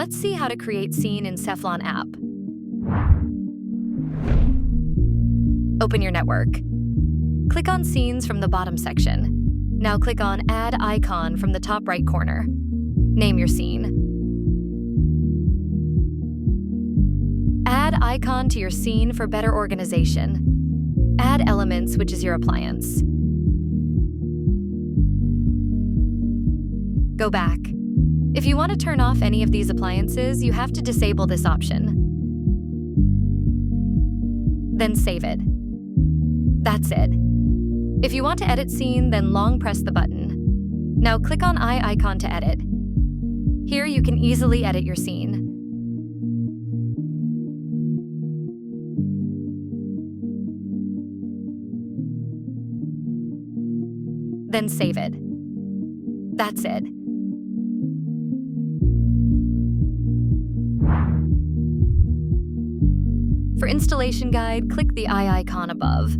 Let's see how to create scene in Cephlon App. Open your network. Click on Scenes from the bottom section. Now click on Add Icon from the top right corner. Name your scene. Add icon to your scene for better organization. Add elements, which is your appliance. Go back. If you want to turn off any of these appliances, you have to disable this option. Then save it. That's it. If you want to edit scene, then long press the button. Now click on eye icon to edit. Here you can easily edit your scene. Then save it. That's it. For installation guide, click the eye icon above.